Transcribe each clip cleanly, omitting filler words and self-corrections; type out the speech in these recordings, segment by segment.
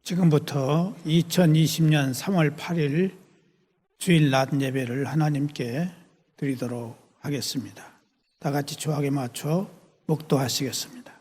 지금부터 2020년 3월 8일 주일 낮 예배를 하나님께 드리도록 하겠습니다. 다 같이 조학에 맞춰 묵도하시겠습니다.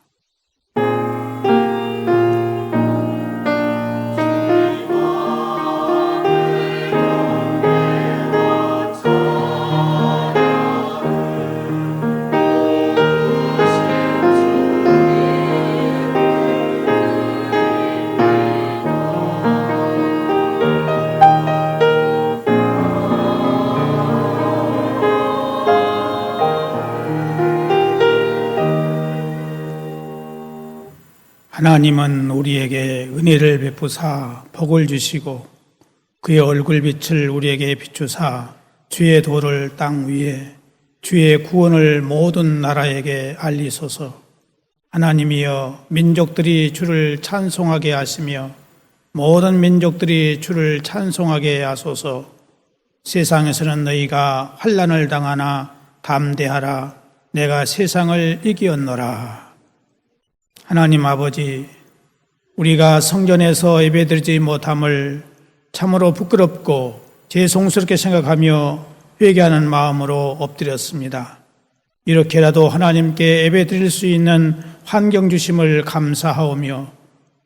하나님은 우리에게 은혜를 베푸사 복을 주시고 그의 얼굴빛을 우리에게 비추사 주의 도를 땅 위에 주의 구원을 모든 나라에게 알리소서. 하나님이여, 민족들이 주를 찬송하게 하시며 모든 민족들이 주를 찬송하게 하소서. 세상에서는 너희가 환난을 당하나 담대하라. 내가 세상을 이기었노라. 하나님 아버지, 우리가 성전에서 예배드리지 못함을 참으로 부끄럽고 죄송스럽게 생각하며 회개하는 마음으로 엎드렸습니다. 이렇게라도 하나님께 예배드릴 수 있는 환경 주심을 감사하오며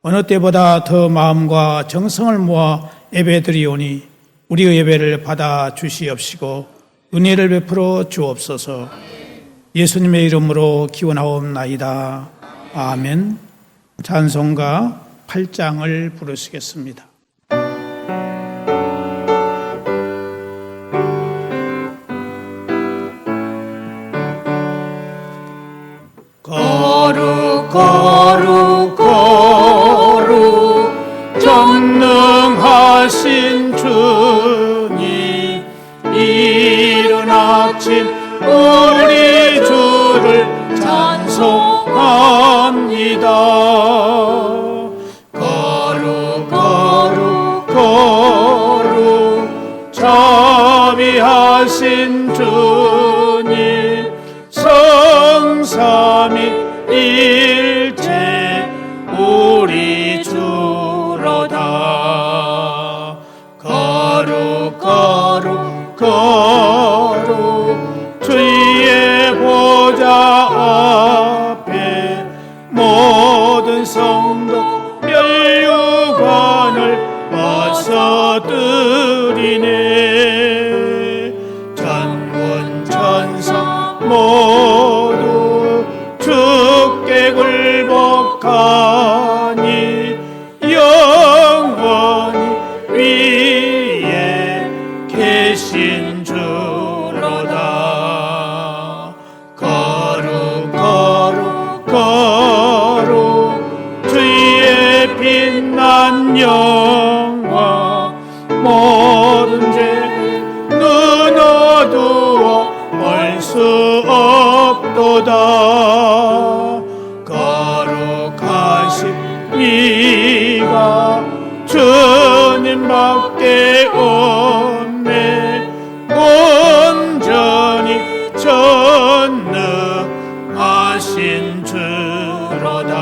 어느 때보다 더 마음과 정성을 모아 예배드리오니 우리의 예배를 받아 주시옵시고 은혜를 베풀어 주옵소서. 예수님의 이름으로 기원하옵나이다. 아멘. 찬송가 8장을 부르시겠습니다. 거룩 거룩 거룩 전능하신 주님, 이른 아침 우리 주를 찬송합니다. 거룩 거룩 거룩 자비하신 주님, 성삼위일체 우리 주로다. 거룩 거룩 거룩 주의 보좌 앞에 모든 성도 멸류관을 와서 드리네. 전군 천사 모두 주께 굴복하니 영원히 위에 계신 주로다. 거룩 거룩 거룩 주의 빛난 영광, 모든 죄 눈 어두워 볼 수 없도다. 거룩하신 이가 주님밖에 없네. 온전히 전능하신 주로다.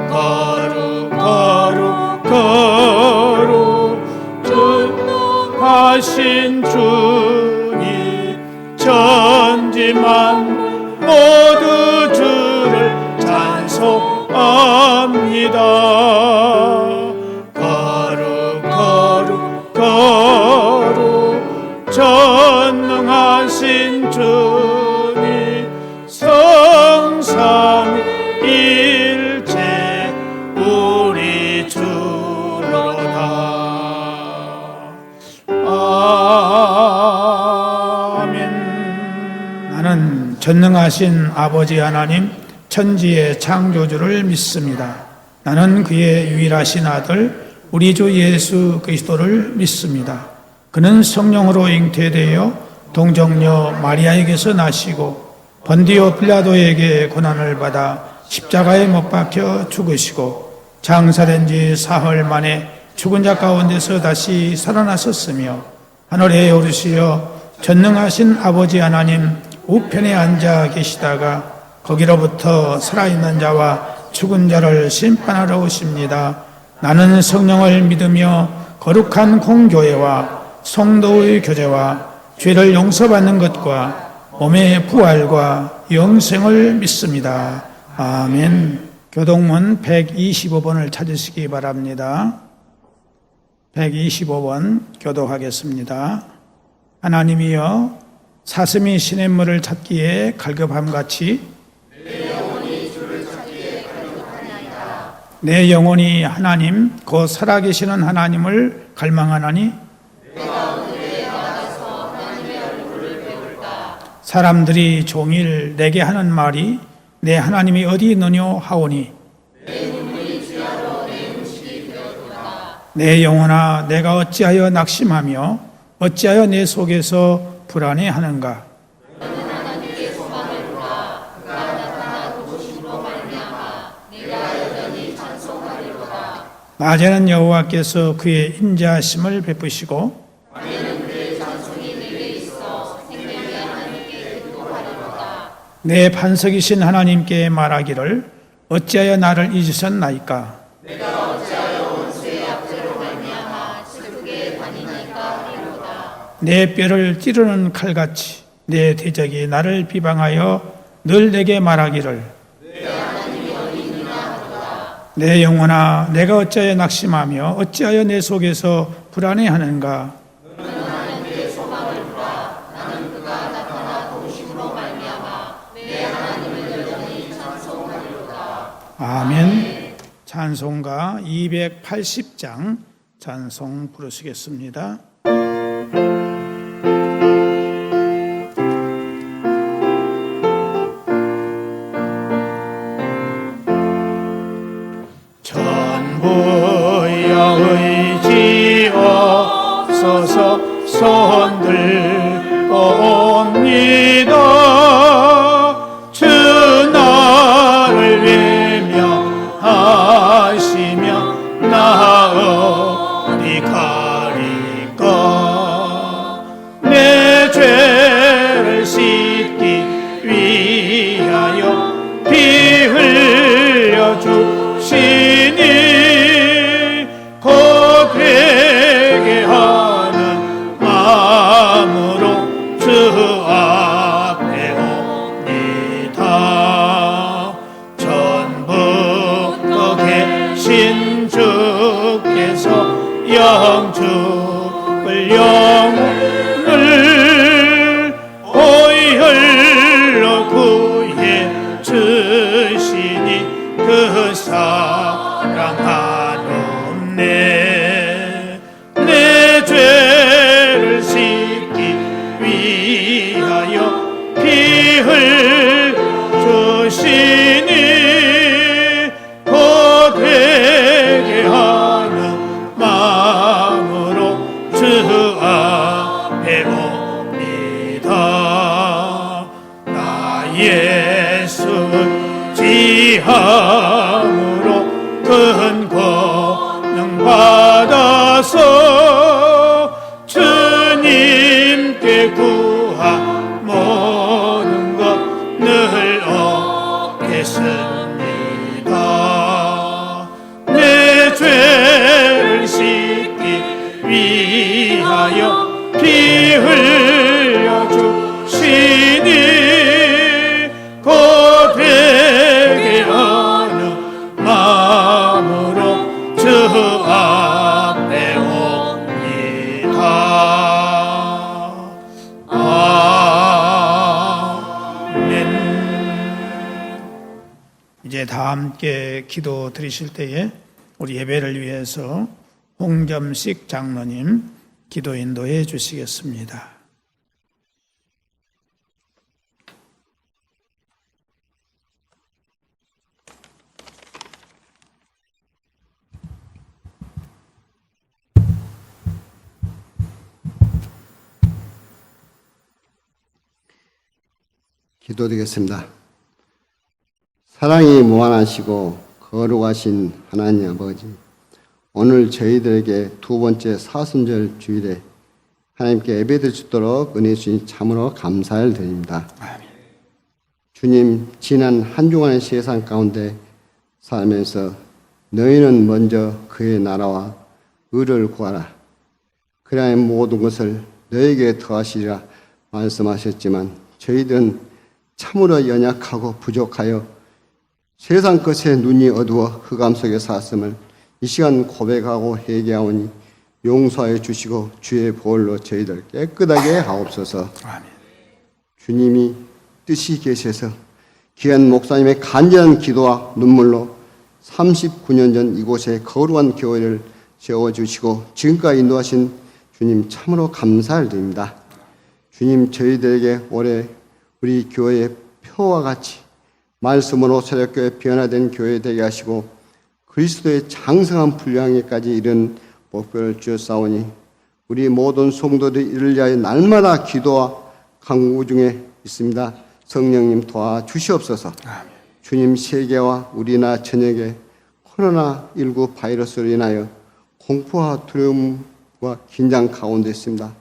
거룩 거룩 거룩 전능하신 주님, 천지만 모두 주를 찬송합니다. 거룩 거룩 거룩 전능하신 주님, 성삼위일체 우리 주로다. 아멘. 나는 전능하신 아버지 하나님, 천지의 창조주를 믿습니다. 나는 그의 유일하신 아들 우리 주 예수 그리스도를 믿습니다. 그는 성령으로 잉태되어 동정녀 마리아에게서 나시고 본디오 빌라도에게 고난을 받아 십자가에 못 박혀 죽으시고 장사된 지 사흘 만에 죽은 자 가운데서 다시 살아나셨으며 하늘에 오르시어 전능하신 아버지 하나님 우편에 앉아 계시다가 거기로부터 살아있는 자와 죽은 자를 심판하러 오십니다. 나는 성령을 믿으며 거룩한 공교회와 성도의 교제와 죄를 용서받는 것과 몸의 부활과 영생을 믿습니다. 아멘. 교동문 125번을 찾으시기 바랍니다. 125번 교독하겠습니다. 하나님이여 사슴이 시냇물을 찾기에 갈급함같이 내 영혼이 하나님 곧 살아계시는 하나님을 갈망하나니 사람들이 종일 내게 하는 말이 내 하나님이 어디 있느뇨 하오니 내 영혼아 내가 어찌하여 낙심하며 어찌하여 내 속에서 불안해하는가. 낮에는 여호와께서 그의 인자하심을 베푸시고 내 반석이신 하나님께 말하기를 어찌하여 나를 잊으셨나이까. 내 뼈를 찌르는 칼같이 내 대적이 나를 비방하여 늘 내게 말하기를 내 영혼아 내가 어찌하여 낙심하며 어찌하여 내 속에서 불안해하는가. 아멘. 찬송가 280장 찬송 부르시겠습니다. 전부여 의지없어서 손들고 옵니다. 주 나를 외면하시며 나 어디 가리까. 내 죄를 씻기 위하여 피 흘려 주시니 곧 회개하는 마음으로 주 앞에 옵니다. 전부터 계신 주께서 영죽을 영혼을 오히려 구해 주시니 그 사랑하옵네. 내 죄를 씻기 위하여 피 흘려 주시니 곧 회개하는 마음으로 주 앞에 옵니다. 나 예수 지함으로 큰 권능 받아서 주님께 구한 모든 것 늘 얻겠습니다. 내 죄를 씻기 위하여 피 흘려 주시니 곧 회개하는 마음으로 주 앞에 옵니다. 아멘. 이제 다 함께 기도 드리실 때에 우리 예배를 위해서 홍점식 장로님 기도 인도해 주시겠습니다. 기도드리겠습니다. 사랑이 무한하시고 거룩하신 하나님 아버지, 오늘 저희들에게 두 번째 사순절 주일에 하나님께 예배드릴 수 있도록 은혜 주신 참으로 감사를 드립니다. 주님, 지난 한 주간의 세상 가운데 살면서 너희는 먼저 그의 나라와 의를 구하라. 그래야 모든 것을 너에게 더하시리라 말씀하셨지만 저희들은 참으로 연약하고 부족하여 세상 것에 눈이 어두워 흑암 속에 샀음을 이 시간 고백하고 회개하오니 용서해 주시고 주의 보혈로 저희들 깨끗하게 하옵소서. 아멘. 주님이 뜻이 계셔서 귀한 목사님의 간절한 기도와 눈물로 39년 전 이곳에 거룩한 교회를 세워주시고 지금까지 인도하신 주님 참으로 감사를 드립니다. 주님 저희들에게 올해 우리 교회의 표와 같이 말씀으로 새롭게 변화된 교회 되게 하시고 그리스도의 장성한 분량에까지 이른 목표를 주셨사오니 우리 모든 성도들이 이를 위하여 날마다 기도와 강구 중에 있습니다. 성령님 도와주시옵소서. 주님 세계와 우리나라 전역에 코로나19 바이러스로 인하여 공포와 두려움과 긴장 가운데 있습니다.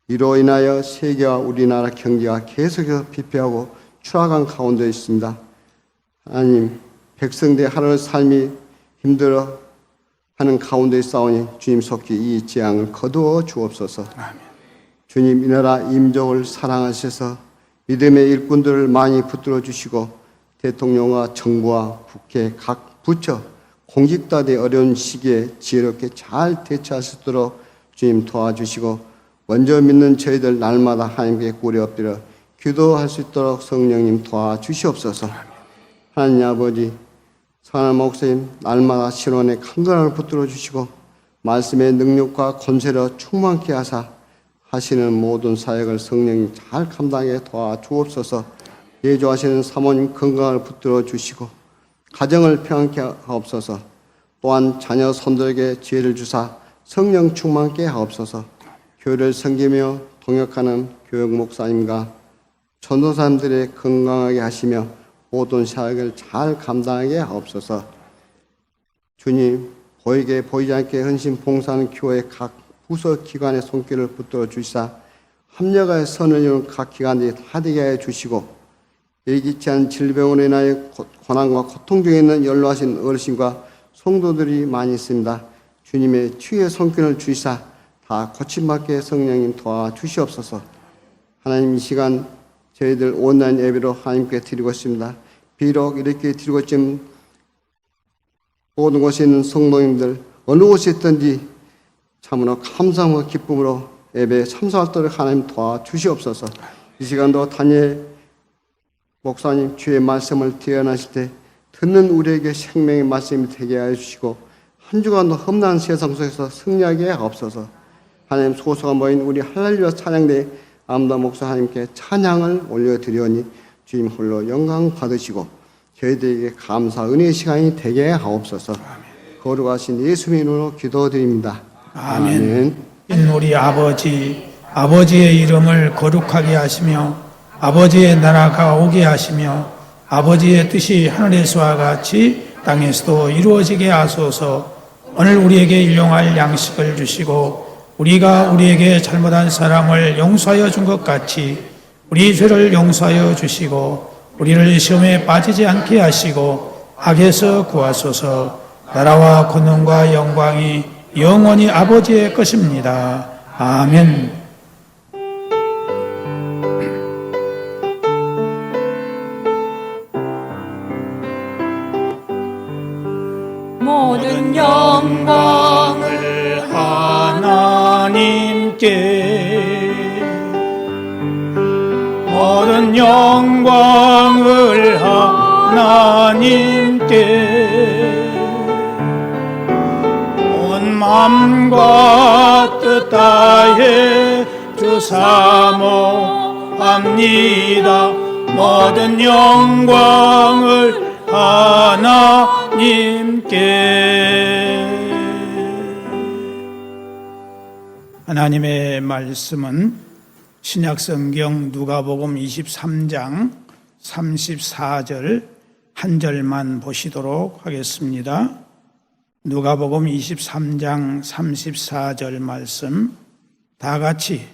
이로 인하여 세계와 우리나라 경제가 계속해서 피폐하고 추락한 가운데 있습니다. 하나님, 백성들의 하루 삶이 힘들어 하는 가운데 있사오니 주님 속히 이 재앙을 거두어 주옵소서. 아멘. 주님 이 나라 임종을 사랑하셔서 믿음의 일꾼들을 많이 붙들어 주시고 대통령과 정부와 국회 각 부처 공직자들의 어려운 시기에 지혜롭게 잘 대처할 수 있도록 주님 도와주시고 먼저 믿는 저희들 날마다 하나님께 꿇에 엎드려 기도할 수 있도록 성령님 도와주시옵소서. 하나님 아버지, 선한 목사님 날마다 신원의 강건함을 붙들어 주시고 말씀의 능력과 권세로 충만케 하사 하시는 모든 사역을 성령님 잘 감당하게 도와주옵소서. 예조하시는 사모님 건강을 붙들어 주시고 가정을 평안케 하옵소서. 또한 자녀 손들에게 지혜를 주사 성령 충만케 하옵소서. 교회를 섬기며 동역하는 교육 목사님과 전도사님들의 건강하게 하시며 모든 사역을 잘 감당하게 하옵소서. 주님, 보이게 보이지 않게 헌신 봉사하는 교회 각 부서 기관의 손길을 붙들어 주시사 합력하여 선을 이루는 각 기관들이 다 되게 하여 주시고 예기치 않은 질병으로 인하여 고난과 고통 중에 있는 연로하신 어르신과 성도들이 많이 있습니다. 주님의 치유의 손길을 주시사 다 고침받게 성령님 도와주시옵소서. 하나님, 이 시간 저희들 온라인 예배로 하나님께 드리고 있습니다. 비록 이렇게 드리고 있지만 모든 곳에 있는 성도님들 어느 곳에 있든지 참으로 감사함과 기쁨으로 예배에 참석하도록 하나님 도와주시옵소서. 이 시간도 다니엘 목사님 주의 말씀을 대언하실 때 듣는 우리에게 생명의 말씀이 되게 하여 주시고 한 주간도 험난한 세상 속에서 승리하게 하옵소서. 하나님, 소소가 모인 우리 할렐루야 찬양대 암다 목사 하나님께 찬양을 올려드리오니 주님 홀로 영광 받으시고 저희들에게 감사 은혜의 시간이 되게 하옵소서. 거룩하신 예수님의 이름으로 기도드립니다. 아멘. 우리 아버지의 이름을 거룩하게 하시며 아버지의 나라가 오게 하시며 아버지의 뜻이 하늘에서와 같이 땅에서도 이루어지게 하소서. 오늘 우리에게 일용할 양식을 주시고 우리가 우리에게 잘못한 사람을 용서하여 준 것 같이 우리 죄를 용서하여 주시고 우리를 시험에 빠지지 않게 하시고 악에서 구하소서. 나라와 권능과 영광이 영원히 아버지의 것입니다. 아멘. 모든 영광을 하나님께 모든 영광을 하나님께 온 마음과 뜻 다해 주 사모합니다. 모든 영광을 하나님께. 하나님의 말씀은 신약성경 누가복음 23장 34절 한 절만 보시도록 하겠습니다. 누가복음 23장 34절 말씀 다 같이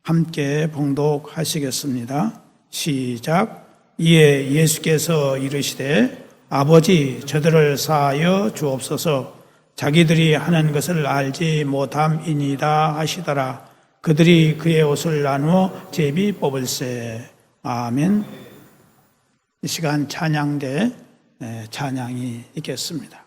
함께 봉독하시겠습니다. 시작. 이에 예수께서 이르시되 아버지 저들을 사하여 주옵소서. 자기들이 하는 것을 알지 못함이니이다 하시더라. 그들이 그의 옷을 나누어 제비 뽑을세. 아멘. 이 시간 찬양대 찬양이 있겠습니다.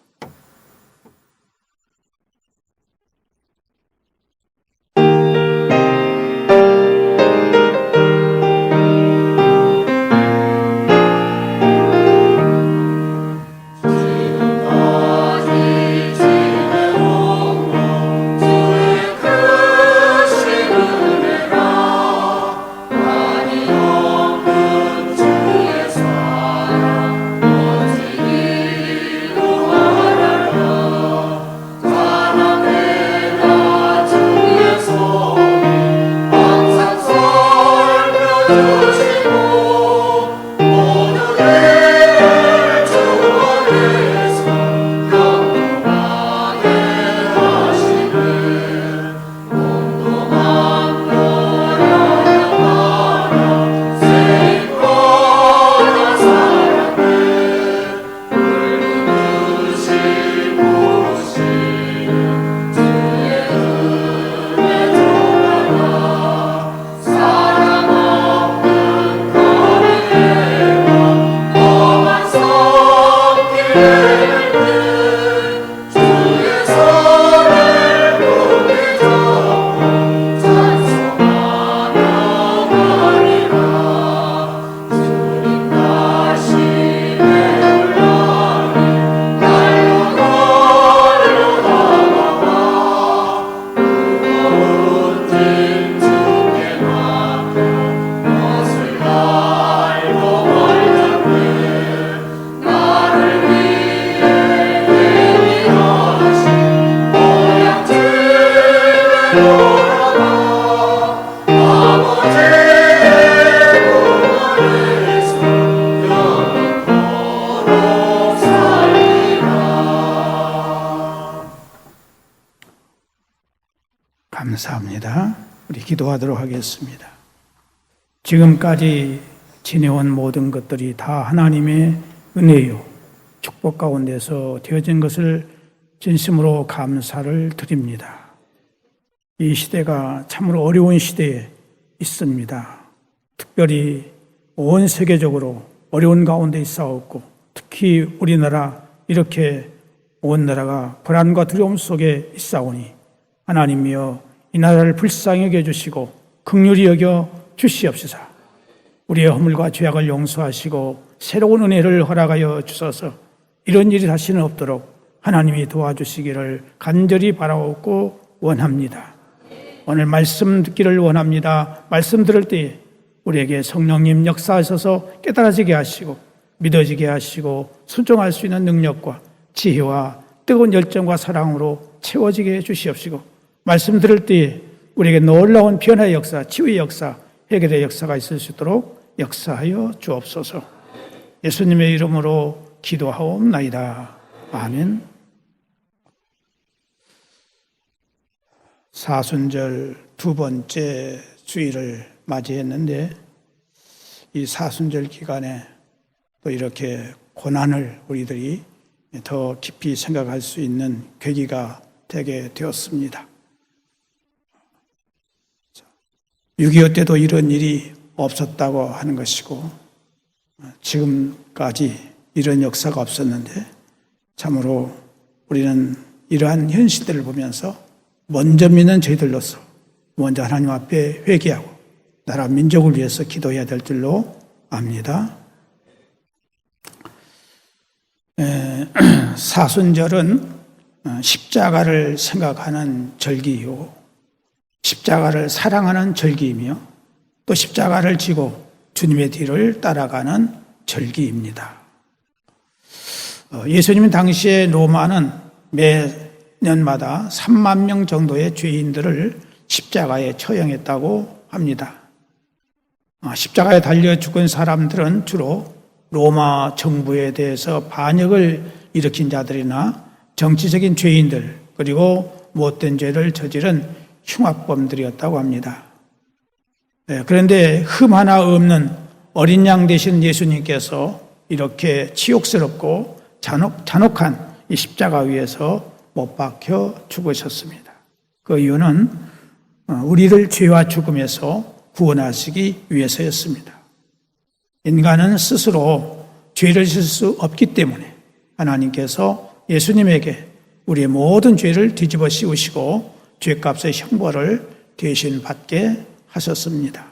감사합니다. 우리 기도하도록 하겠습니다. 지금까지 지내온 모든 것들이 다 하나님의 은혜요 축복 가운데서 되어진 것을 진심으로 감사를 드립니다. 이 시대가 참으로 어려운 시대에 있습니다. 특별히 온 세계적으로 어려운 가운데 있사옵고 특히 우리나라 이렇게 온 나라가 불안과 두려움 속에 있사오니 하나님이여 이 나라를 불쌍히 여겨주시고 긍휼히 여겨 주시옵소서. 우리의 허물과 죄악을 용서하시고 새로운 은혜를 허락하여 주셔서 이런 일이 다시는 없도록 하나님이 도와주시기를 간절히 바라옵고 원합니다. 오늘 말씀 듣기를 원합니다. 말씀 들을 때 우리에게 성령님 역사하셔서 깨달아지게 하시고 믿어지게 하시고 순종할 수 있는 능력과 지혜와 뜨거운 열정과 사랑으로 채워지게 해주시옵시고 말씀 들을 때 우리에게 놀라운 변화의 역사, 치유의 역사, 해결의 역사가 있을 수 있도록 역사하여 주옵소서. 예수님의 이름으로 기도하옵나이다. 아멘. 사순절 두 번째 주일을 맞이했는데 이 사순절 기간에 또 이렇게 고난을 우리들이 더 깊이 생각할 수 있는 계기가 되게 되었습니다. 6.25 때도 이런 일이 없었다고 하는 것이고 지금까지 이런 역사가 없었는데 참으로 우리는 이러한 현실들을 보면서 먼저 믿는 저희들로서 먼저 하나님 앞에 회개하고 나라 민족을 위해서 기도해야 될 줄로 압니다. 사순절은 십자가를 생각하는 절기이고 십자가를 사랑하는 절기이며 또 십자가를 지고 주님의 뒤를 따라가는 절기입니다. 예수님 당시에 로마는 매년마다 3만 명 정도의 죄인들을 십자가에 처형했다고 합니다. 십자가에 달려 죽은 사람들은 주로 로마 정부에 대해서 반역을 일으킨 자들이나 정치적인 죄인들 그리고 못된 죄를 저지른 흉악범들이었다고 합니다. 그런데 흠 하나 없는 어린 양 되신 예수님께서 이렇게 치욕스럽고 잔혹한 이 십자가 위에서 못 박혀 죽으셨습니다. 그 이유는 우리를 죄와 죽음에서 구원하시기 위해서였습니다. 인간은 스스로 죄를 지을 수 없기 때문에 하나님께서 예수님에게 우리의 모든 죄를 뒤집어 씌우시고 죄값의 형벌을 대신 받게 하셨습니다.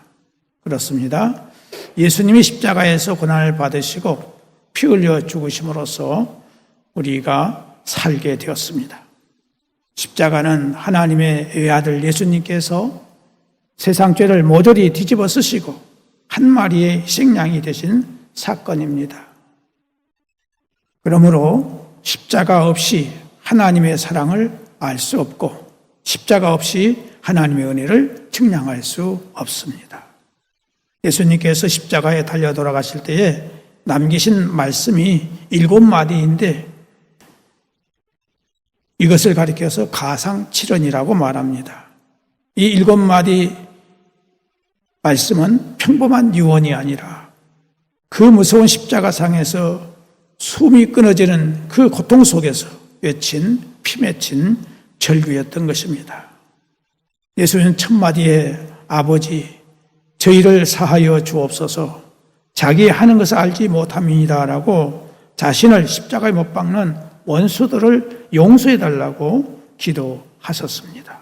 그렇습니다. 예수님이 십자가에서 고난을 받으시고 피 흘려 죽으심으로써 우리가 살게 되었습니다. 십자가는 하나님의 외아들 예수님께서 세상 죄를 모조리 뒤집어 쓰시고 한 마리의 희생양이 되신 사건입니다. 그러므로 십자가 없이 하나님의 사랑을 알 수 없고 십자가 없이 하나님의 은혜를 측량할 수 없습니다. 예수님께서 십자가에 달려 돌아가실 때에 남기신 말씀이 7마디인데 이것을 가리켜서 가상칠언이라고 말합니다. 이 7마디 말씀은 평범한 유언이 아니라 그 무서운 십자가상에서 숨이 끊어지는 그 고통 속에서 외친 피 맺힌 절규였던 것입니다. 예수님은 첫 마디에 아버지 저희를 사하여 주옵소서 자기 하는 것을 알지 못함이니다라고 자신을 십자가에 못 박는 원수들을 용서해 달라고 기도하셨습니다.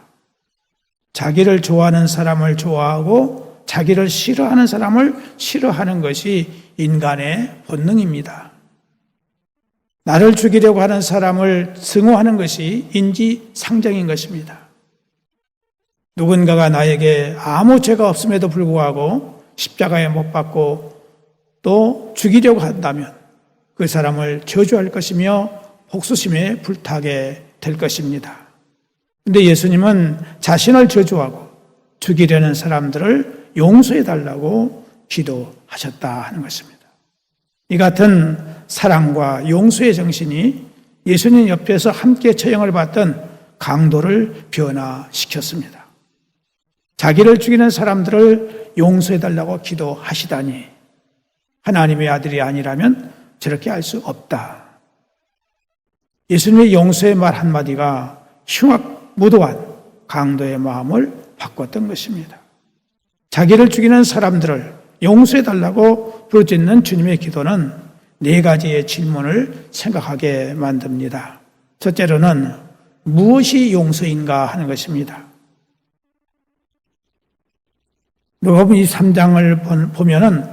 자기를 좋아하는 사람을 좋아하고 자기를 싫어하는 사람을 싫어하는 것이 인간의 본능입니다. 나를 죽이려고 하는 사람을 증오하는 것이 인지상정인 것입니다. 누군가가 나에게 아무 죄가 없음에도 불구하고 십자가에 못 박고 또 죽이려고 한다면 그 사람을 저주할 것이며 복수심에 불타게 될 것입니다. 그런데 예수님은 자신을 저주하고 죽이려는 사람들을 용서해 달라고 기도하셨다 하는 것입니다. 이 같은 사랑과 용서의 정신이 예수님 옆에서 함께 처형을 받던 강도를 변화시켰습니다. 자기를 죽이는 사람들을 용서해 달라고 기도하시다니 하나님의 아들이 아니라면 저렇게 할 수 없다. 예수님의 용서의 말 한마디가 흉악무도한 강도의 마음을 바꿨던 것입니다. 자기를 죽이는 사람들을 용서해 달라고 부르짖는 주님의 기도는 4가지의 질문을 생각하게 만듭니다. 첫째로는 무엇이 용서인가 하는 것입니다. 누가복음 23장을 보면은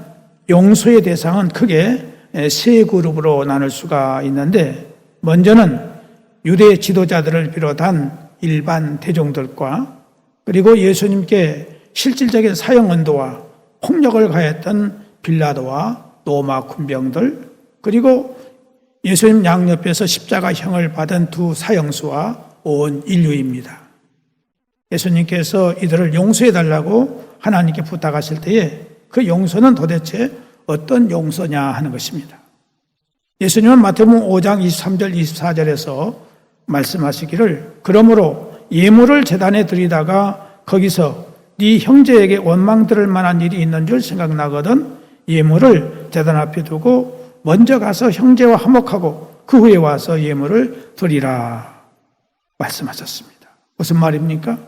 용서의 대상은 크게 3그룹으로 나눌 수가 있는데 먼저는 유대 지도자들을 비롯한 일반 대중들과 그리고 예수님께 실질적인 사형 언도와 폭력을 가했던 빌라도와 로마 군병들 그리고 예수님 양옆에서 십자가형을 받은 2 사형수와 온 인류입니다. 예수님께서 이들을 용서해 달라고 하나님께 부탁하실 때에 그 용서는 도대체 어떤 용서냐 하는 것입니다. 예수님은 마태복음 5장 23절 24절에서 말씀하시기를 그러므로 예물을 제단에 드리다가 거기서 네 형제에게 원망 들을 만한 일이 있는 줄 생각나거든 예물을 제단 앞에 두고 먼저 가서 형제와 화목하고 그 후에 와서 예물을 드리라 말씀하셨습니다. 무슨 말입니까?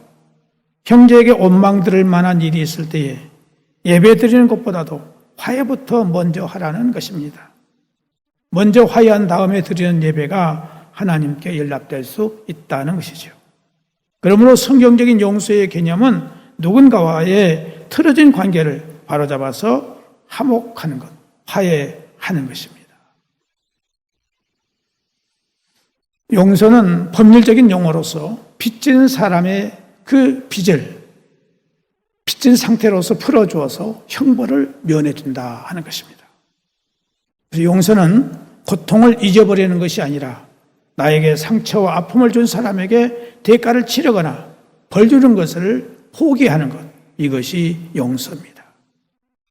형제에게 원망 들을 만한 일이 있을 때에 예배 드리는 것보다도 화해부터 먼저 하라는 것입니다. 먼저 화해한 다음에 드리는 예배가 하나님께 연락될 수 있다는 것이죠. 그러므로 성경적인 용서의 개념은 누군가와의 틀어진 관계를 바로잡아서 화목하는 것, 화해하는 것입니다. 용서는 법률적인 용어로서 빚진 사람의 그 빚을 빚진 상태로서 풀어주어서 형벌을 면해준다 하는 것입니다. 그래서 용서는 고통을 잊어버리는 것이 아니라 나에게 상처와 아픔을 준 사람에게 대가를 치르거나 벌 주는 것을 포기하는 것, 이것이 용서입니다.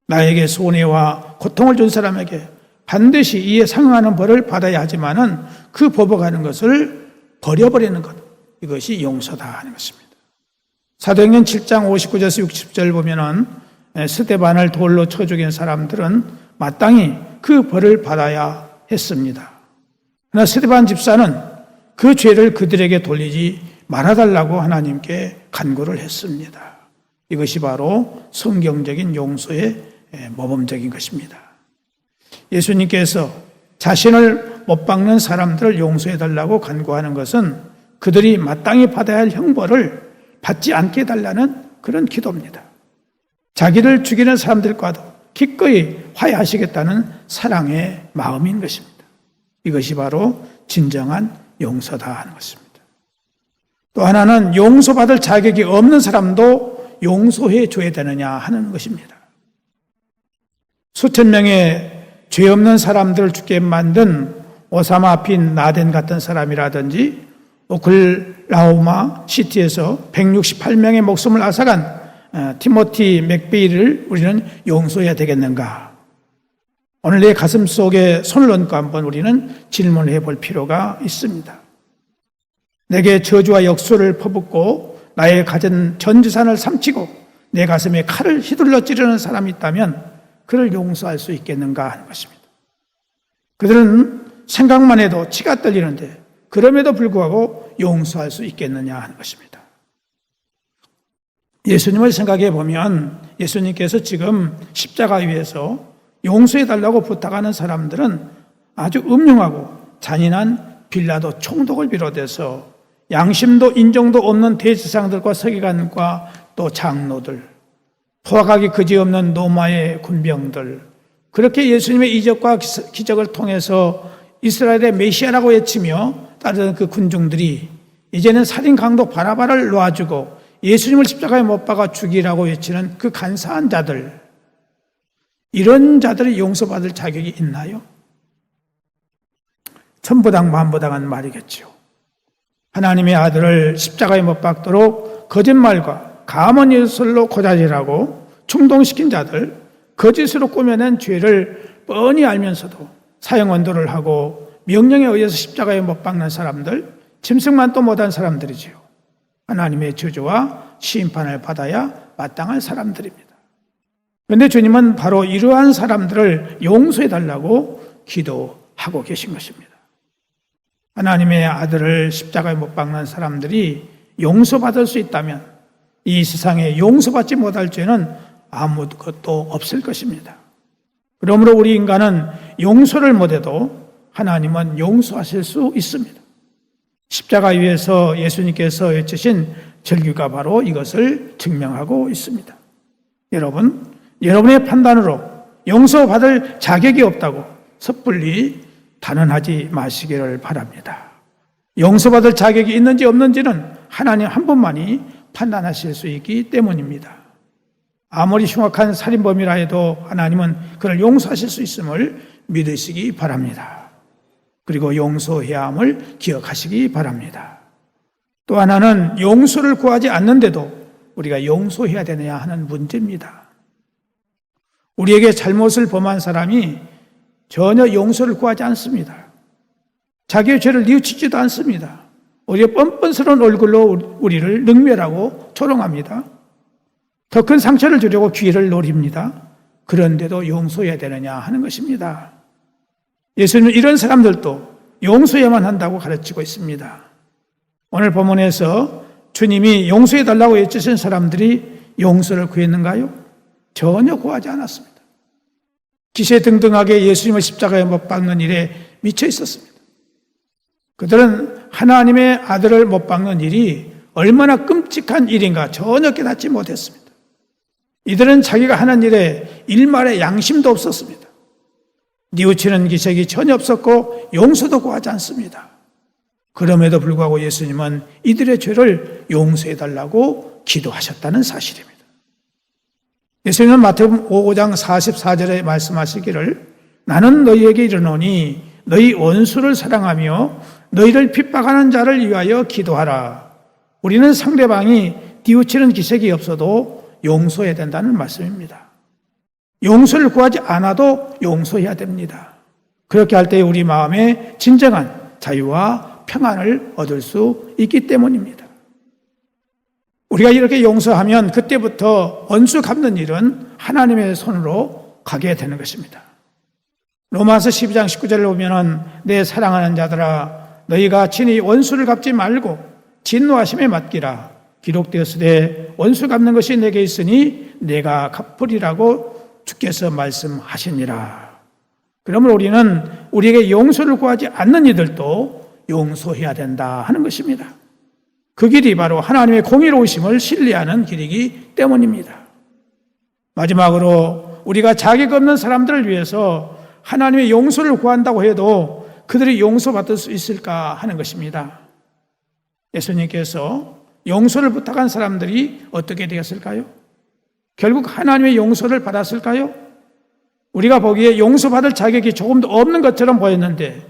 나에게 손해와 고통을 준 사람에게 반드시 이에 상응하는 벌을 받아야 하지만은 그 버벅하는 것을 버려버리는 것, 이것이 용서다 하는 것입니다. 사도행전 7장 59절에서 60절 보면은 스데반을 돌로 쳐 죽인 사람들은 마땅히 그 벌을 받아야 했습니다. 그러나 스데반 집사는 그 죄를 그들에게 돌리지 말아달라고 하나님께 간구를 했습니다. 이것이 바로 성경적인 용서의 모범적인 것입니다. 예수님께서 자신을 못 박는 사람들을 용서해달라고 간구하는 것은 그들이 마땅히 받아야 할 형벌을 받지 않게 해달라는 그런 기도입니다. 자기를 죽이는 사람들과도 기꺼이 화해하시겠다는 사랑의 마음인 것입니다. 이것이 바로 진정한 용서다 하는 것입니다. 또 하나는 용서받을 자격이 없는 사람도 용서해 줘야 되느냐 하는 것입니다. 수천 명의 죄 없는 사람들을 죽게 만든 오사마 빈 라덴 같은 사람이라든지 오클라호마 시티에서 168명의 목숨을 앗아간 티모티 맥베이를 우리는 용서해야 되겠는가? 오늘 내 가슴 속에 손을 얹고 한번 우리는 질문을 해볼 필요가 있습니다. 내게 저주와 역수를 퍼붓고 나의 가진 전 재산을 삼키고 내 가슴에 칼을 휘둘러 찌르는 사람이 있다면 그를 용서할 수 있겠는가 하는 것입니다. 그들은 생각만 해도 치가 떨리는데 그럼에도 불구하고 용서할 수 있겠느냐 하는 것입니다. 예수님을 생각해 보면 예수님께서 지금 십자가 위에서 용서해달라고 부탁하는 사람들은 아주 음흉하고 잔인한 빌라도 총독을 비롯해서 양심도 인정도 없는 대제사장들과 서기관과 또 장로들, 포악하기 그지없는 로마의 군병들, 그렇게 예수님의 이적과 기적을 통해서 이스라엘의 메시아라고 외치며 따르던 그 군중들이 이제는 살인 강도 바라바를 놓아주고 예수님을 십자가에 못 박아 죽이라고 외치는 그 간사한 자들, 이런 자들이 용서받을 자격이 있나요? 천부당 만부당한 말이겠죠. 하나님의 아들을 십자가에 못 박도록 거짓말과 감언 예술로 고자질하고 충동시킨 자들, 거짓으로 꾸며낸 죄를 뻔히 알면서도 사형 언도를 하고 명령에 의해서 십자가에 못 박는 사람들, 짐승만도 못한 사람들이지요. 하나님의 저주와 심판을 받아야 마땅할 사람들입니다. 그런데 주님은 바로 이러한 사람들을 용서해달라고 기도하고 계신 것입니다. 하나님의 아들을 십자가에 못 박는 사람들이 용서받을 수 있다면 이 세상에 용서받지 못할 죄는 아무것도 없을 것입니다. 그러므로 우리 인간은 용서를 못해도 하나님은 용서하실 수 있습니다. 십자가 위에서 예수님께서 외치신 절규가 바로 이것을 증명하고 있습니다. 여러분, 여러분의 판단으로 용서받을 자격이 없다고 섣불리 단언하지 마시기를 바랍니다. 용서받을 자격이 있는지 없는지는 하나님 한 분만이 판단하실 수 있기 때문입니다. 아무리 흉악한 살인범이라 해도 하나님은 그를 용서하실 수 있음을 믿으시기 바랍니다. 그리고 용서해야 함을 기억하시기 바랍니다. 또 하나는 용서를 구하지 않는데도 우리가 용서해야 되느냐 하는 문제입니다. 우리에게 잘못을 범한 사람이 전혀 용서를 구하지 않습니다. 자기의 죄를 뉘우치지도 않습니다. 오히려 뻔뻔스러운 얼굴로 우리를 능멸하고 조롱합니다. 더 큰 상처를 주려고 기회를 노립니다. 그런데도 용서해야 되느냐 하는 것입니다. 예수님은 이런 사람들도 용서해야만 한다고 가르치고 있습니다. 오늘 본문에서 주님이 용서해달라고 외치신 사람들이 용서를 구했는가요? 전혀 구하지 않았습니다. 기세등등하게 예수님을 십자가에 못 박는 일에 미쳐 있었습니다. 그들은 하나님의 아들을 못 박는 일이 얼마나 끔찍한 일인가 전혀 깨닫지 못했습니다. 이들은 자기가 하는 일에 일말의 양심도 없었습니다. 뉘우치는 기색이 전혀 없었고 용서도 구하지 않습니다. 그럼에도 불구하고 예수님은 이들의 죄를 용서해달라고 기도하셨다는 사실입니다. 예수님은 마태복음 5장 44절에 말씀하시기를 나는 너희에게 이르노니 너희 원수를 사랑하며 너희를 핍박하는 자를 위하여 기도하라. 우리는 상대방이 뉘우치는 기색이 없어도 용서해야 된다는 말씀입니다. 용서를 구하지 않아도 용서해야 됩니다. 그렇게 할 때 우리 마음에 진정한 자유와 평안을 얻을 수 있기 때문입니다. 우리가 이렇게 용서하면 그때부터 원수 갚는 일은 하나님의 손으로 가게 되는 것입니다. 로마서 12장 19절을 보면은 내 사랑하는 자들아 너희가 친히 원수를 갚지 말고 진노하심에 맡기라. 기록되었으되 원수 갚는 것이 내게 있으니 내가 갚으리라고 주께서 말씀하시니라. 그러면 우리는 우리에게 용서를 구하지 않는 이들도 용서해야 된다 하는 것입니다. 그 길이 바로 하나님의 공의로우심을 신뢰하는 길이기 때문입니다. 마지막으로 우리가 자격 없는 사람들을 위해서 하나님의 용서를 구한다고 해도 그들이 용서받을 수 있을까 하는 것입니다. 예수님께서 용서를 부탁한 사람들이 어떻게 되었을까요? 결국 하나님의 용서를 받았을까요? 우리가 보기에 용서받을 자격이 조금도 없는 것처럼 보였는데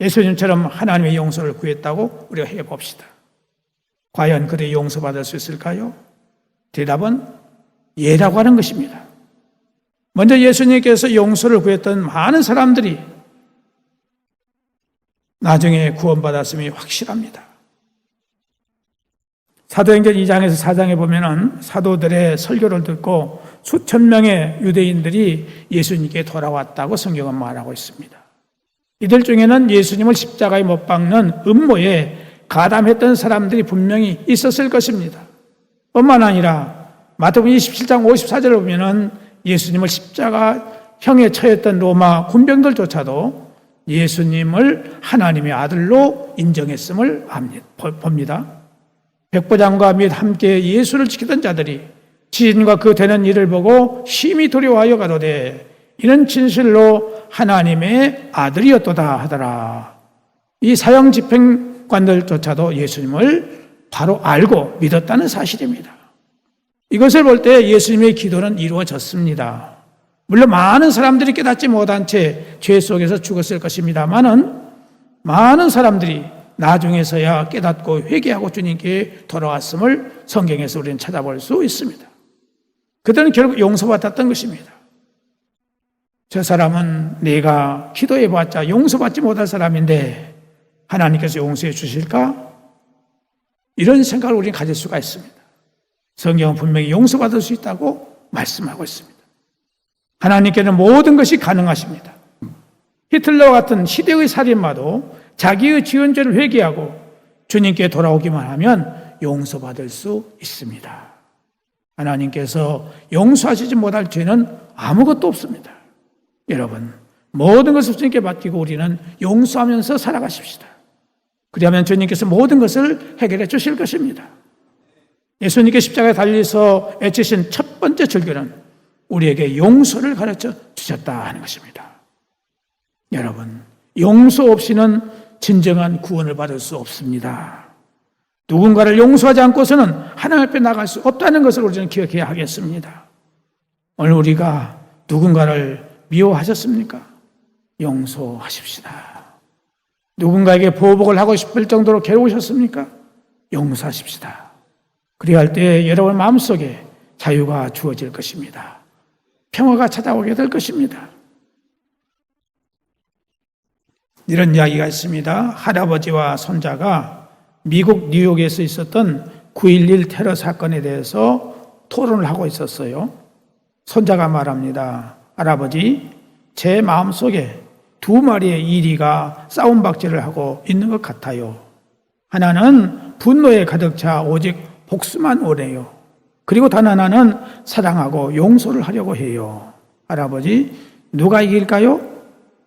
예수님처럼 하나님의 용서를 구했다고 우리가 해봅시다. 과연 그들이 용서받을 수 있을까요? 대답은 예라고 하는 것입니다. 먼저 예수님께서 용서를 구했던 많은 사람들이 나중에 구원받았음이 확실합니다. 사도행전 2장에서 4장에 보면은 사도들의 설교를 듣고 수천 명의 유대인들이 예수님께 돌아왔다고 성경은 말하고 있습니다. 이들 중에는 예수님을 십자가에 못 박는 음모에 가담했던 사람들이 분명히 있었을 것입니다. 뿐만 아니라 마태복음 27장 54절을 보면은 예수님을 십자가형에 처했던 로마 군병들조차도 예수님을 하나님의 아들로 인정했음을 봅니다. 백부장과 및 함께 예수를 지키던 자들이 지진과 그 되는 일을 보고 심히 두려워하여 가로되 이는 진실로 하나님의 아들이었도다 하더라. 이 사형 집행관들조차도 예수님을 바로 알고 믿었다는 사실입니다. 이것을 볼 때 예수님의 기도는 이루어졌습니다. 물론 많은 사람들이 깨닫지 못한 채 죄 속에서 죽었을 것입니다만은 많은 사람들이 나중에서야 깨닫고 회개하고 주님께 돌아왔음을 성경에서 우리는 찾아볼 수 있습니다. 그들은 결국 용서받았던 것입니다. 저 사람은 내가 기도해봤자 용서받지 못할 사람인데 하나님께서 용서해 주실까? 이런 생각을 우리는 가질 수가 있습니다. 성경은 분명히 용서받을 수 있다고 말씀하고 있습니다. 하나님께는 모든 것이 가능하십니다. 히틀러와 같은 시대의 살인마도 자기의 지은 죄를 회개하고 주님께 돌아오기만 하면 용서받을 수 있습니다. 하나님께서 용서하시지 못할 죄는 아무것도 없습니다. 여러분, 모든 것을 주님께 맡기고 우리는 용서하면서 살아가십시다. 그리하면 주님께서 모든 것을 해결해 주실 것입니다. 예수님께 십자가에 달려서 애치신 첫 번째 절규는 우리에게 용서를 가르쳐 주셨다 하는 것입니다. 여러분, 용서 없이는 진정한 구원을 받을 수 없습니다. 누군가를 용서하지 않고서는 하나님 앞에 나갈 수 없다는 것을 우리는 기억해야 하겠습니다. 오늘 우리가 누군가를 미워하셨습니까? 용서하십시다. 누군가에게 보복을 하고 싶을 정도로 괴로우셨습니까? 용서하십시다. 그리할 때 여러분 마음속에 자유가 주어질 것입니다. 평화가 찾아오게 될 것입니다. 이런 이야기가 있습니다. 할아버지와 손자가 미국 뉴욕에서 있었던 9.11 테러 사건에 대해서 토론을 하고 있었어요. 손자가 말합니다. 할아버지, 제 마음속에 두 마리의 이리가 싸움박질을 하고 있는 것 같아요. 하나는 분노에 가득 차 오직 복수만 원해요. 그리고 단 하나는 사랑하고 용서를 하려고 해요. 할아버지, 누가 이길까요?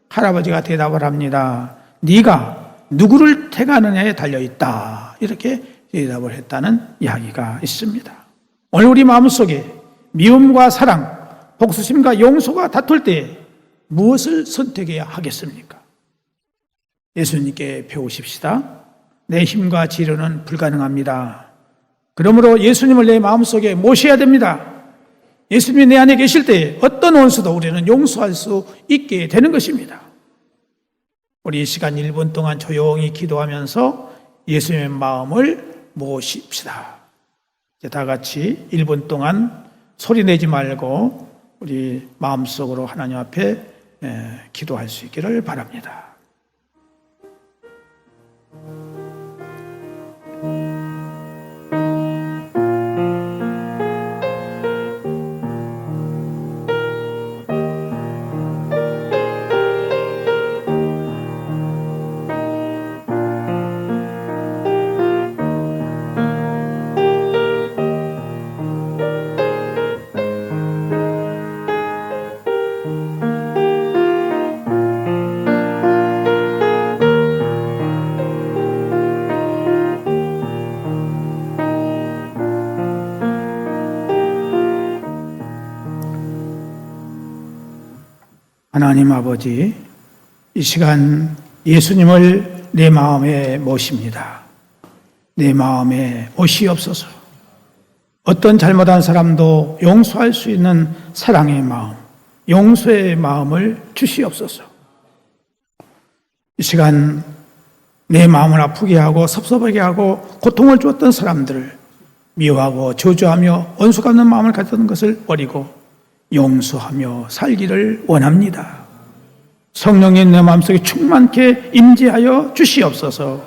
할아버지가 대답을 합니다. 네가 누구를 택하느냐에 달려있다. 이렇게 대답을 했다는 이야기가 있습니다. 오늘 우리 마음속에 미움과 사랑, 복수심과 용서가 다툴 때 무엇을 선택해야 하겠습니까? 예수님께 배우십시다. 내 힘과 지혜로는 불가능합니다. 그러므로 예수님을 내 마음속에 모셔야 됩니다. 예수님이 내 안에 계실 때 어떤 원수도 우리는 용서할 수 있게 되는 것입니다. 우리 이 시간 1분 동안 조용히 기도하면서 예수님의 마음을 모십시다. 이제 다 같이 1분 동안 소리 내지 말고 우리 마음속으로 하나님 앞에 기도할 수 있기를 바랍니다. 하나님 아버지, 이 시간 예수님을 내 마음에 모십니다. 내 마음에 모시옵소서. 어떤 잘못한 사람도 용서할 수 있는 사랑의 마음, 용서의 마음을 주시옵소서. 이 시간 내 마음을 아프게 하고 섭섭하게 하고 고통을 주었던 사람들을 미워하고 저주하며 원수 갚는 마음을 가졌던 것을 버리고 용서하며 살기를 원합니다. 성령님 내 마음속에 충만케 임재하여 주시옵소서.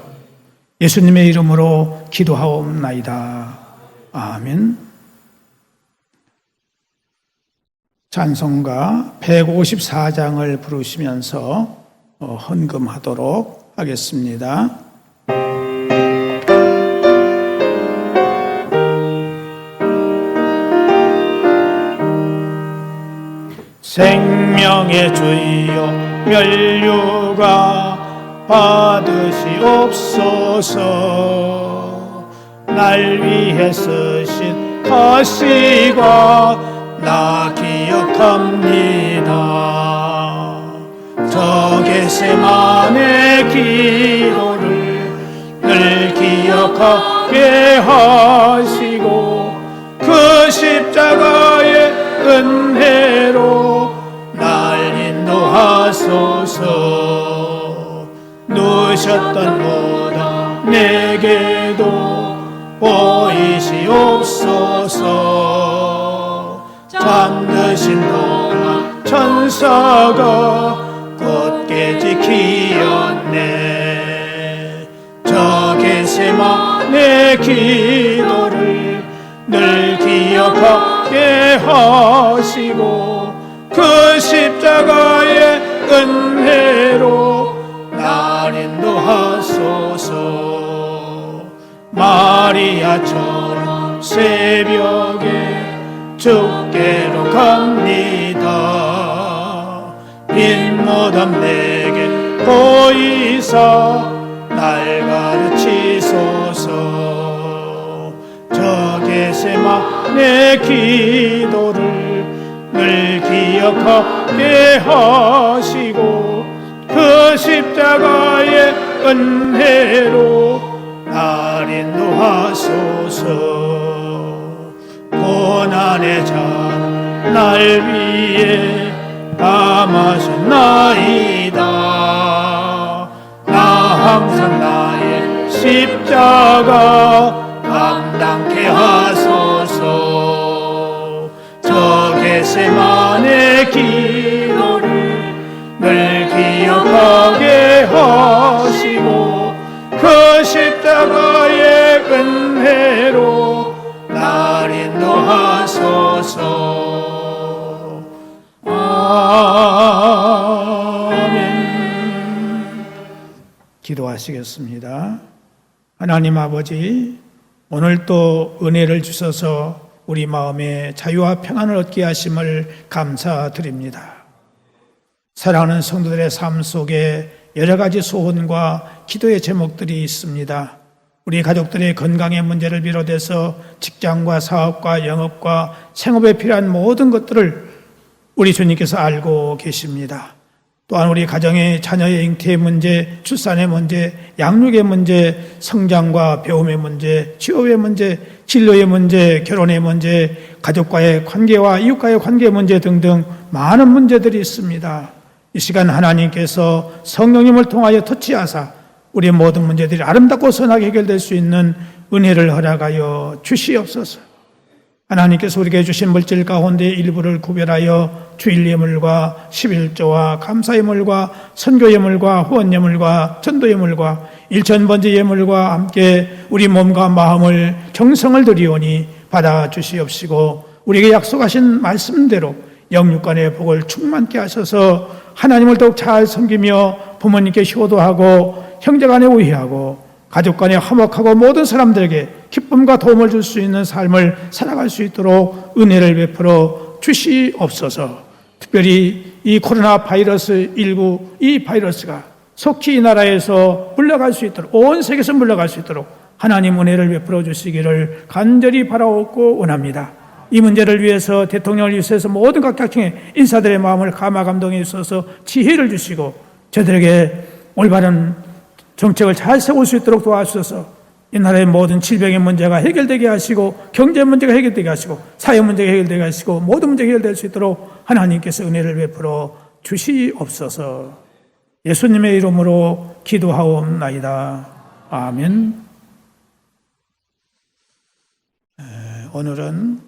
예수님의 이름으로 기도하옵나이다. 아멘. 찬송가 154장을 부르시면서 헌금하도록 하겠습니다. 생명의 주여 면류가 받으시옵소서. 날 위해 쓰신 가시가 나 기억합니다. 저 겟세마네 기도를 늘 기억하게 하시고 그 십자가의 은혜로 날 인도하소서. 누셨던 무덤 내게도 보이시옵소서. 잠드신 동안 천사가 곧게 지키었네. 저 겟세마네 기도를 늘 기억하게 하시고 그 십자가의 은혜로 날 인도하소서. 마리아처럼 새벽에 주께로 갑니다. 빈 무덤 내게 보이사 날 가르치소서. 저 겟세마네 기도를 늘 기억하게 하시고 그 십자가의 은혜로 날 인도하소서. 고난의 잔 날 위에 담아셨나이다. 나 항상 나의 십자가 감당케 하소서. 저 겟세마네 기도를 늘 기억하게 하시고 그 십자가의 은혜로 날 인도하소서. 아멘. 기도하시겠습니다. 하나님 아버지, 오늘 또 은혜를 주셔서 우리 마음에 자유와 평안을 얻게 하심을 감사드립니다. 사랑하는 성도들의 삶 속에 여러 가지 소원과 기도의 제목들이 있습니다. 우리 가족들의 건강의 문제를 비롯해서 직장과 사업과 영업과 생업에 필요한 모든 것들을 우리 주님께서 알고 계십니다. 또한 우리 가정의 자녀의 잉태의 문제, 출산의 문제, 양육의 문제, 성장과 배움의 문제, 취업의 문제, 진로의 문제, 결혼의 문제, 가족과의 관계와 이웃과의 관계 문제 등등 많은 문제들이 있습니다. 이 시간 하나님께서 성령님을 통하여 터치하사 우리의 모든 문제들이 아름답고 선하게 해결될 수 있는 은혜를 허락하여 주시옵소서. 하나님께서 우리에게 주신 물질 가운데 일부를 구별하여 주일 예물과 11조와 감사 예물과 선교 예물과 후원 예물과 전도 예물과 일천번제 예물과 함께 우리 몸과 마음을 정성을 드리오니 받아주시옵시고 우리에게 약속하신 말씀대로 영육간의 복을 충만케 하셔서 하나님을 더욱 잘 섬기며 부모님께 효도하고 형제간에 우애하고 가족간에 화목하고 모든 사람들에게 기쁨과 도움을 줄 수 있는 삶을 살아갈 수 있도록 은혜를 베풀어 주시옵소서. 특별히 이 코로나 바이러스 19 이 바이러스가 속히 이 나라에서 물러갈 수 있도록, 온 세계에서 물러갈 수 있도록 하나님 은혜를 베풀어 주시기를 간절히 바라옵고 원합니다. 이 문제를 위해서 대통령을 위해서 모든 각계층의 인사들의 마음을 감화 감동에 있어서 지혜를 주시고 저들에게 올바른 정책을 잘 세울 수 있도록 도와주셔서 이 나라의 모든 질병의 문제가 해결되게 하시고 경제 문제가 해결되게 하시고 사회 문제가 해결되게 하시고 모든 문제가 해결될 수 있도록 하나님께서 은혜를 베풀어 주시옵소서. 예수님의 이름으로 기도하옵나이다. 아멘. 오늘은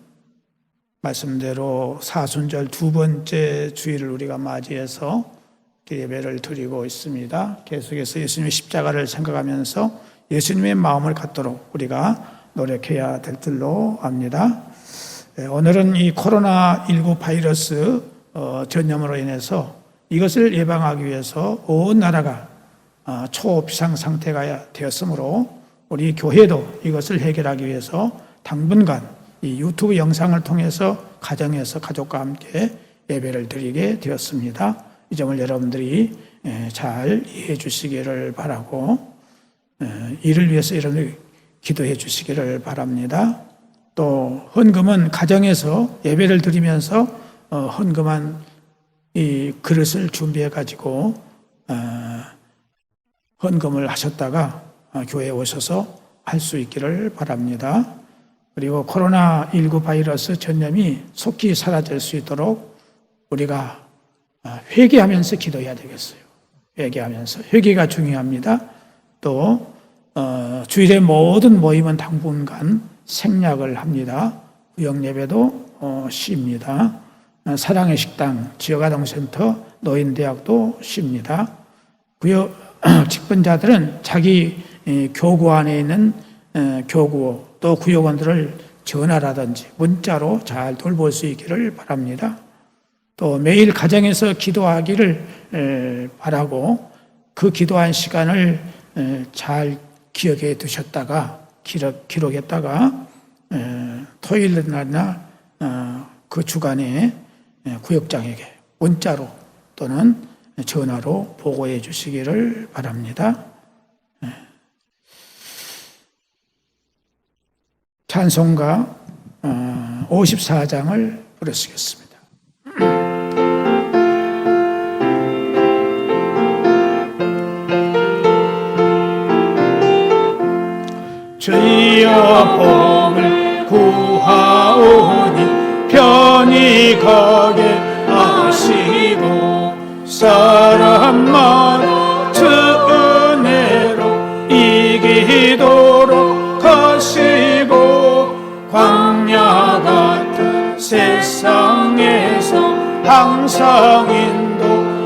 말씀대로 사순절 두 번째 주일을 우리가 맞이해서 예배를 드리고 있습니다. 계속해서 예수님의 십자가를 생각하면서 예수님의 마음을 갖도록 우리가 노력해야 될 줄로 압니다. 오늘은 이 코로나19 바이러스 전염으로 인해서 이것을 예방하기 위해서 온 나라가 초비상 상태가 되었으므로 우리 교회도 이것을 해결하기 위해서 당분간 이 유튜브 영상을 통해서 가정에서 가족과 함께 예배를 드리게 되었습니다. 이 점을 여러분들이 잘 이해해 주시기를 바라고 이를 위해서 여러분들이 기도해 주시기를 바랍니다. 또 헌금은 가정에서 예배를 드리면서 헌금한 이 그릇을 준비해 가지고 헌금을 하셨다가 교회에 오셔서 할 수 있기를 바랍니다. 그리고 코로나19 바이러스 전염이 속히 사라질 수 있도록 우리가 회개하면서 기도해야 되겠어요. 회개하면서. 회개가 중요합니다. 또 주일의 모든 모임은 당분간 생략을 합니다. 구역예배도 쉽니다. 사랑의 식당, 지역아동센터, 노인대학도 쉽니다. 구역 직분자들은 자기 교구 안에 있는 교구 또 구역원들을 전화라든지 문자로 잘 돌볼 수 있기를 바랍니다. 또 매일 가정에서 기도하기를 바라고 그 기도한 시간을 잘 기억해 두셨다가 기록했다가 토요일 날이나 그 주간에 구역장에게 문자로 또는 전화로 보고해 주시기를 바랍니다. 찬송가 54장을 부르시겠습니다. 주여 복을 구하오니 편히 가게 하시고 사람마다 주 은혜로 이기도록 하시고 광야 같은 세상에서 항상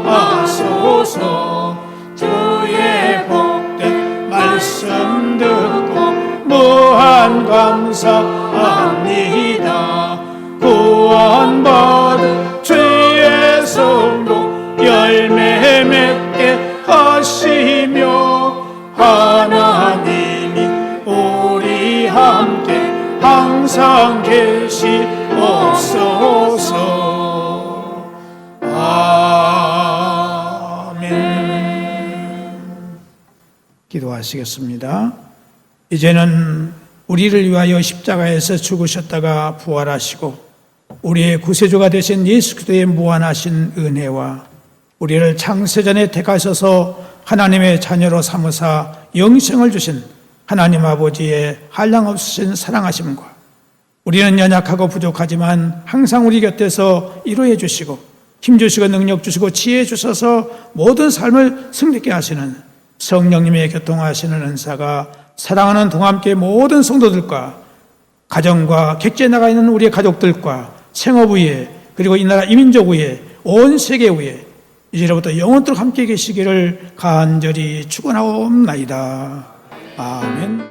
인도하소서. 주의 복된 말씀 듣고 무한 감사합니다. 구원받은 주의 성도 열매 맺게 하시며 하나님이 우리 함께 항상 계시옵소서. 아멘. 기도하시겠습니다. 이제는 우리를 위하여 십자가에서 죽으셨다가 부활하시고 우리의 구세주가 되신 예수 그리스도의 무한하신 은혜와 우리를 창세전에 택하셔서 하나님의 자녀로 삼으사 영생을 주신 하나님 아버지의 한량없으신 사랑하심과 우리는 연약하고 부족하지만 항상 우리 곁에서 이루어 주시고 힘주시고 능력 주시고 지혜 주셔서 모든 삶을 승리케 하시는 성령님의 교통하시는 은사가 사랑하는 동함께 모든 성도들과 가정과 객지에 나가 있는 우리의 가족들과 생업 위에 그리고 이 나라 이민족 위에 온 세계 위에 이제로부터 영원토록 함께 계시기를 간절히 축원하옵나이다. 아멘.